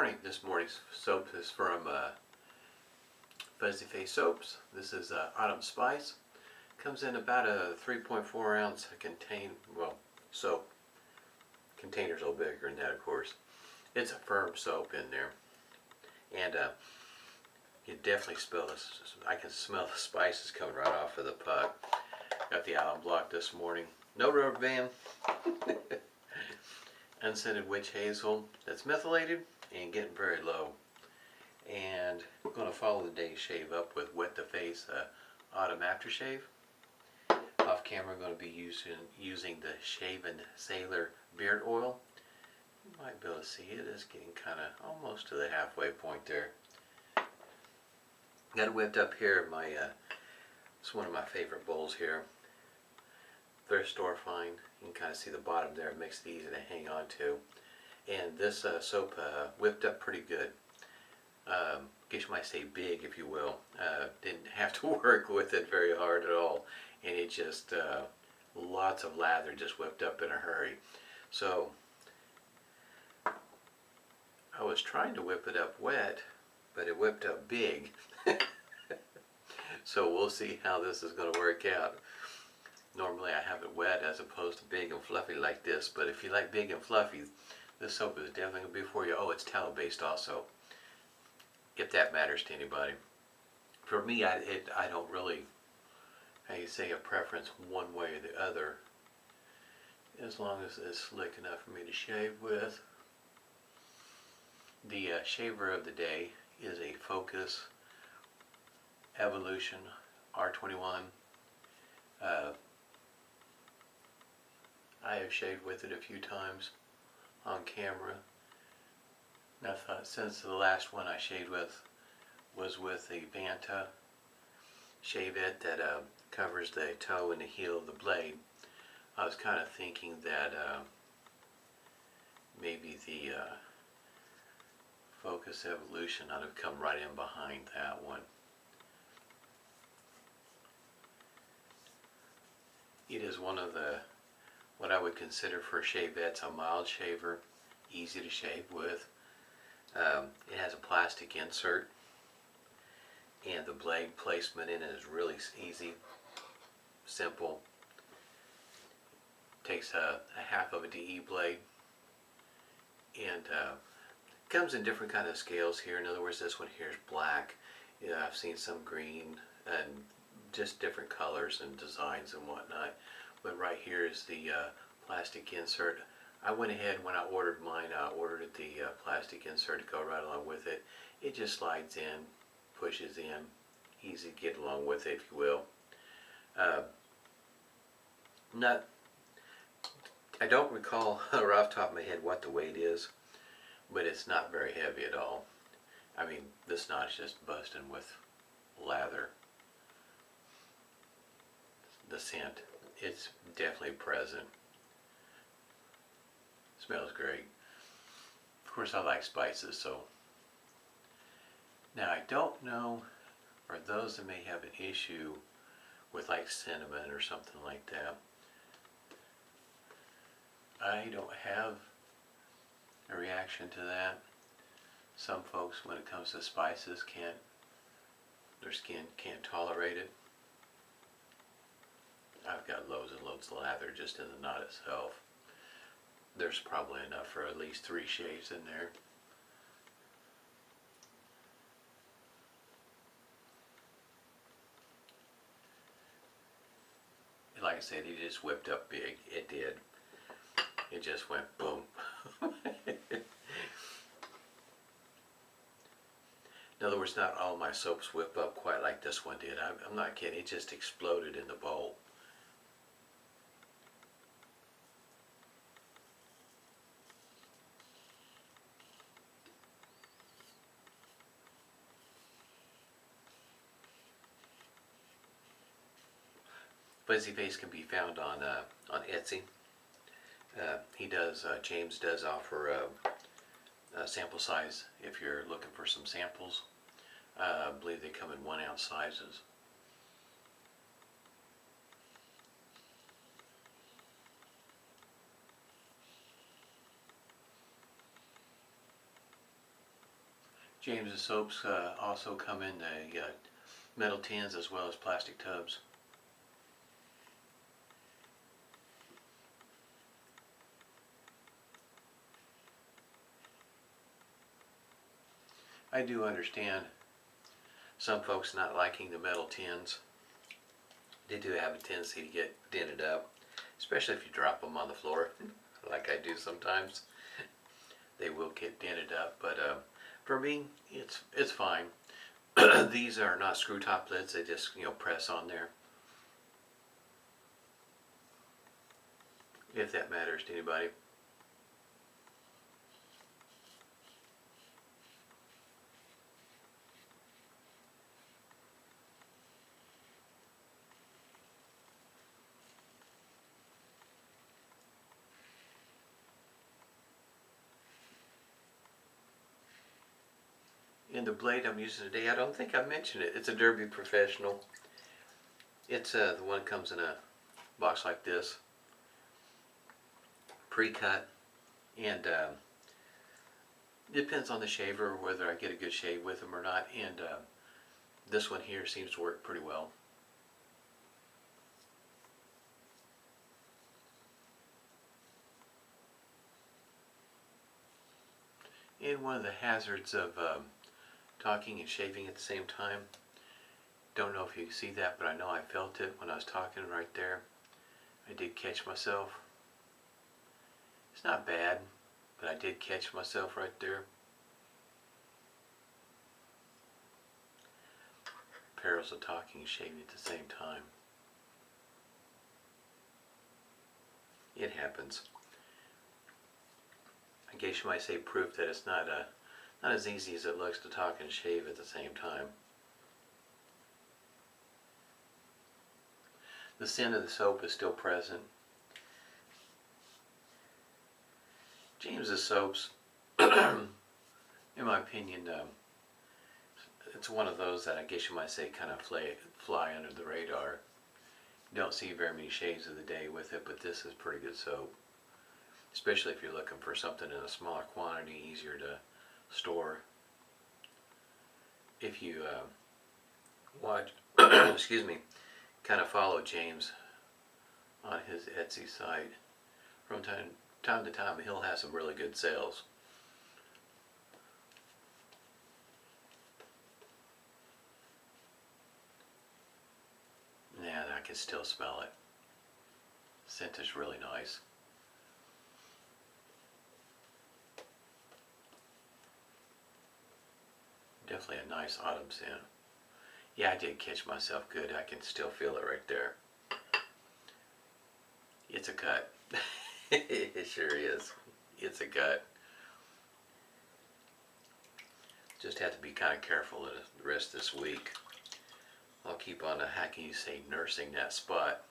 morning. This morning's soap is from FuzzyFace Soaps. This is Autumn Spice. Comes in about a 3.4 ounce soap. Container's a little bigger than that, of course. It's a firm soap in there. And you definitely smell this. I can smell the spices coming right off of the puck. Got the alum block this morning. No rubber band. Unscented witch hazel that's methylated and getting very low. And we're going to follow the day's shave up with Wet the Face Autumn Aftershave. Off camera, I'm going to be using the Shaven Sailor beard oil. You might be able to see it is getting kind of almost to the halfway point there. Got it whipped up here. It's one of my favorite bowls here. Thrift store find. You can kind of see the bottom there. It makes it easy to hang on to. And this soap whipped up pretty good. Guess you might say big, if you will. Didn't have to work with it very hard at all. And it just, lots of lather just whipped up in a hurry. So, I was trying to whip it up wet, but it whipped up big. So we'll see how this is going to work out. Normally I have it wet as opposed to big and fluffy like this, but if you like big and fluffy, this soap is definitely going to be for you. Oh, it's tallow based also, if that matters to anybody. For me, I don't really, how you say, a preference one way or the other, as long as it's slick enough for me to shave with. The shaver of the day is a Focus Evolution R21. I have shaved with it a few times on camera. And I thought, since the last one I shaved with was with the Vanta shavette that covers the toe and the heel of the blade, I was kind of thinking that maybe the Focus Evolution ought to come right in behind that one. It is one of what I would consider for shavettes a mild shaver, easy to shave with. It has a plastic insert, and the blade placement in it is really easy, simple. Takes a half of a DE blade, and comes in different kind of scales here. In other words, this one here is black. Yeah, I've seen some green and just different colors and designs and whatnot. But right here is the plastic insert. I went ahead, when I ordered mine, I ordered the plastic insert to go right along with it. It just slides in, pushes in, easy to get along with it, if you will. I don't recall right off the top of my head what the weight is, but it's not very heavy at all. I mean, this knot's just busting with lather. The scent, it's definitely present. Smells great. Of course, I like spices, so. Now, I don't know, for those that may have an issue with like cinnamon or something like that, I don't have a reaction to that. Some folks, when it comes to spices, their skin can't tolerate it. I've got loads and loads of lather just in the knot itself. There's probably enough for at least 3 shaves in there. Like I said, it just whipped up big. It did. It just went boom. In other words, not all my soaps whip up quite like this one did. I'm not kidding. It just exploded in the bowl. FuzzyFace can be found on Etsy. James does offer a sample size if you're looking for some samples. I believe they come in 1 ounce sizes. James's soaps also come in the metal tins as well as plastic tubs. I do understand some folks not liking the metal tins. They do have a tendency to get dented up, especially if you drop them on the floor, like I do sometimes. They will get dented up, but for me, it's fine. These are not screw top lids; they just press on there. If that matters to anybody. And the blade I'm using today, I don't think I mentioned it. It's a Derby Professional. It's the one that comes in a box like this, pre-cut, and depends on the shaver whether I get a good shave with them or not. And this one here seems to work pretty well. And one of the hazards of talking and shaving at the same time, don't know if you can see that, but I know I felt it when I was talking right there. I did catch myself. It's not bad, but I did catch myself right there. Perils of talking and shaving at the same time. It happens. I guess you might say proof that it's not as easy as it looks to talk and shave at the same time. The scent of the soap is still present. James's soaps, in my opinion, it's one of those that I guess you might say kind of fly under the radar. You don't see very many shades of the day with it, but this is pretty good soap. Especially if you're looking for something in a smaller quantity, easier to store. If you watch, excuse me, kind of follow James on his Etsy site, from time to time he'll have some really good sales. Yeah, I can still smell it. Scent is really nice. Definitely a nice autumn scent. Yeah, I did catch myself good. I can still feel it right there. It's a cut. It sure is. It's a cut. Just have to be kind of careful the rest of this week. I'll keep on, how can you say, nursing that spot.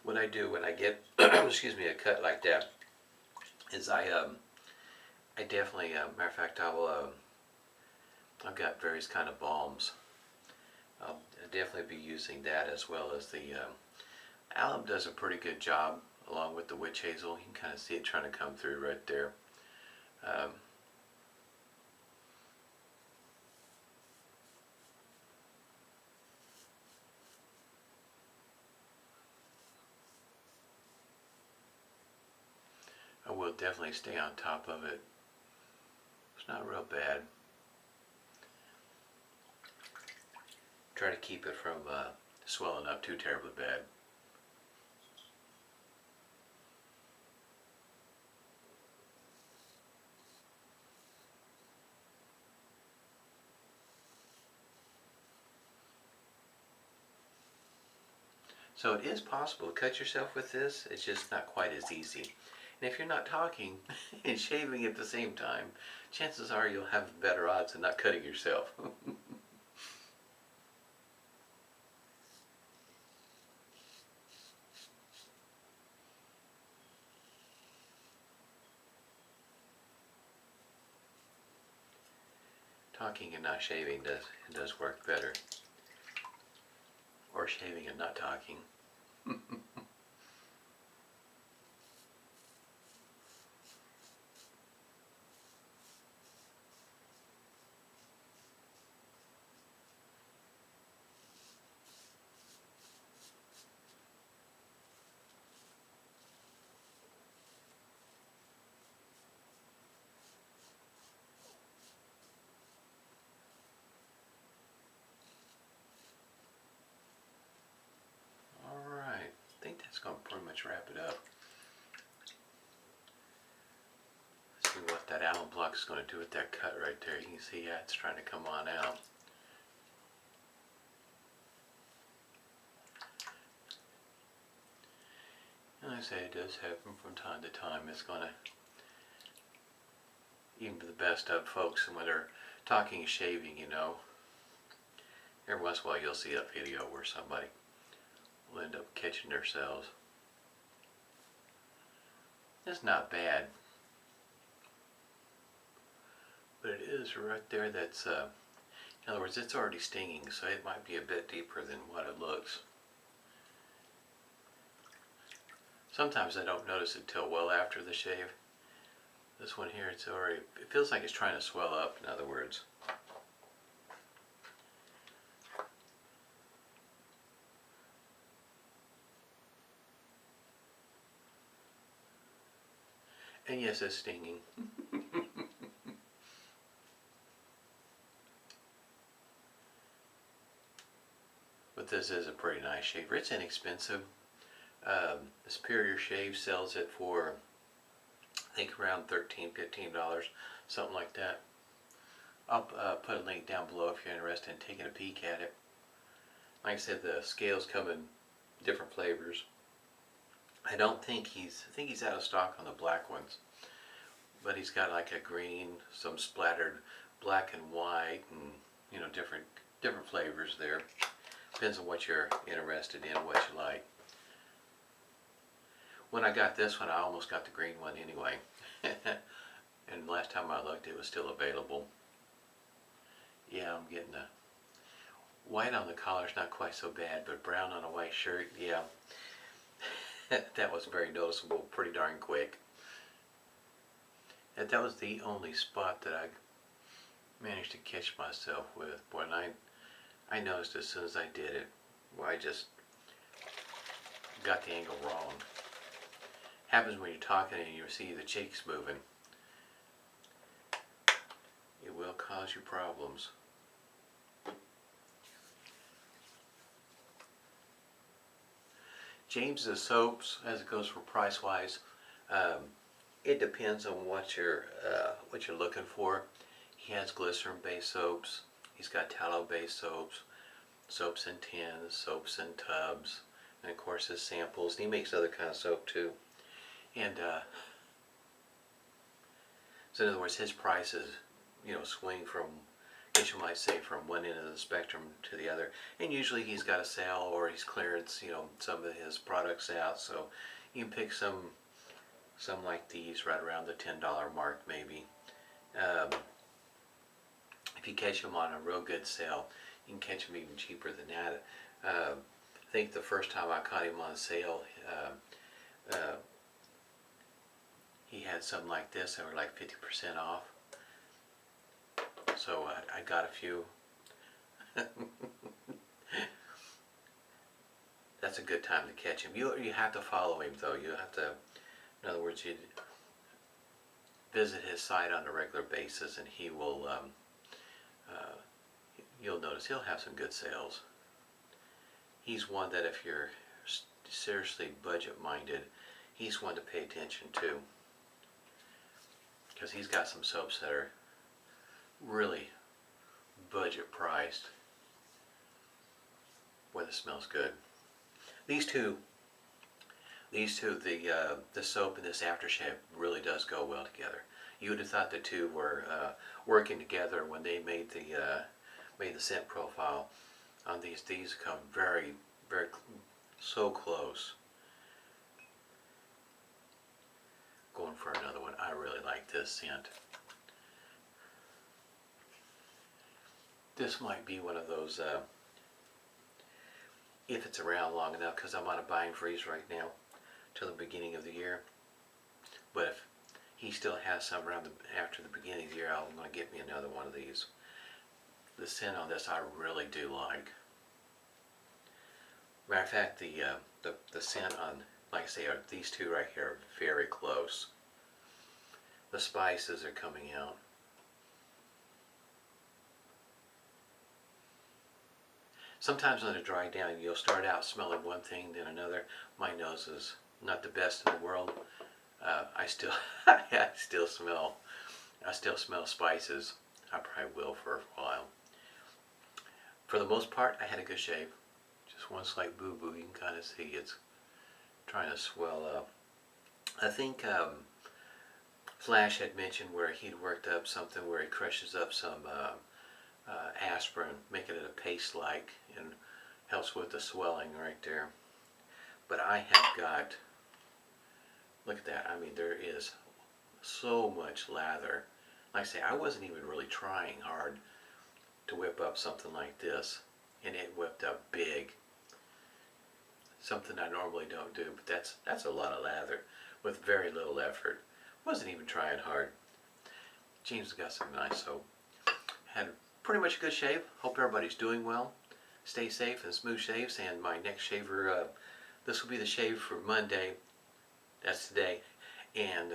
What I do when I get, excuse me, a cut like that, is I definitely, matter of fact, I've got various kind of balms. I'll definitely be using that, as well as the alum does a pretty good job, along with the witch hazel. You can kind of see it trying to come through right there. I will definitely stay on top of it. It's not real bad. Try to keep it from swelling up too terribly bad. So it is possible to cut yourself with this. It's just not quite as easy. And if you're not talking and shaving at the same time, chances are you'll have better odds of not cutting yourself. Talking and not shaving does work better. Or shaving and not talking. I think that's going to pretty much wrap it up. Let's see what that alum block is going to do with that cut right there. You can see, yeah, it's trying to come on out. And like I say, it does happen from time to time. It's going to, even to the best of folks, and when they're talking and shaving, you know, every once in a while you'll see a video where somebody will end up catching themselves. It's not bad, but it is right there. That's in other words, it's already stinging, so it might be a bit deeper than what it looks. Sometimes I don't notice it till well after the shave. This one here, it's already, it feels like it's trying to swell up, in other words. And yes, it's stinging. But this is a pretty nice shaver. It's inexpensive. Superior Shave sells it for, I think, around $13, $15, something like that. I'll put a link down below if you're interested in taking a peek at it. Like I said, the scales come in different flavors. I think he's out of stock on the black ones, but he's got like a green, some splattered black and white, and you know, different flavors there. Depends on what you're interested in, what you like. When I got this one, I almost got the green one anyway. And last time I looked, it was still available. Yeah, I'm getting the white on the collar's not quite so bad, but brown on a white shirt, yeah. That was very noticeable, pretty darn quick. And that was the only spot that I managed to catch myself with. Boy, and I noticed as soon as I did it, well, I just got the angle wrong. Happens when you're talking and you see the cheeks moving. It will cause you problems. James's soaps, as it goes for price-wise, it depends on what you're looking for. He has glycerin-based soaps. He's got tallow-based soaps, soaps in tins, soaps in tubs, and of course his samples. And he makes other kind of soap too. And so in other words, his prices, you know, swing from, I guess you might say, from one end of the spectrum to the other. And usually he's got a sale or he's clearance, you know, some of his products out. So you can pick some like these right around the $10 mark maybe. If you catch them on a real good sale, you can catch them even cheaper than that. I think the first time I caught him on sale, he had something like this that were like 50% off. So I got a few. That's a good time to catch him. You have to follow him though. You have to, in other words, you visit his site on a regular basis, and he will. You'll notice he'll have some good sales. He's one that if you're seriously budget-minded, he's one to pay attention to, because he's got some soaps that are really budget priced. Boy, this smells good. These two, the soap and this aftershave really does go well together. You would have thought the two were working together when they made the scent profile on these. These come very, very so close. Going for another one. I really like this scent. this might be one of those, if it's around long enough, because I'm on a buying freeze right now till the beginning of the year. But if he still has some around after the beginning of the year, I'm going to get me another one of these. The scent on this I really do like. Matter of fact, the scent on, like I say, these two right here are very close. The spices are coming out. Sometimes when it dry down, you'll start out smelling one thing, then another. My nose is not the best in the world. I still smell spices. I probably will for a while. For the most part, I had a good shave. Just one slight boo-boo. You can kind of see it's trying to swell up. I think Flash had mentioned where he'd worked up something where he crushes up some aspirin, making it a paste-like, and helps with the swelling right there. But I have got, look at that, I mean there is so much lather. Like I say, I wasn't even really trying hard to whip up something like this, and it whipped up big. Something I normally don't do, but that's a lot of lather with very little effort. Wasn't even trying hard. James got some nice soap. Had pretty much a good shave. Hope everybody's doing well. Stay safe and smooth shaves. And my next shaver, this will be the shave for Monday. That's today. And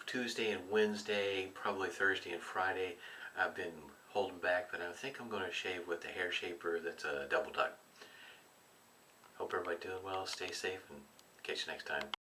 Tuesday and Wednesday, probably Thursday and Friday, I've been holding back, but I think I'm going to shave with the hair shaper that's a double duck. Hope everybody's doing well. Stay safe and catch you next time.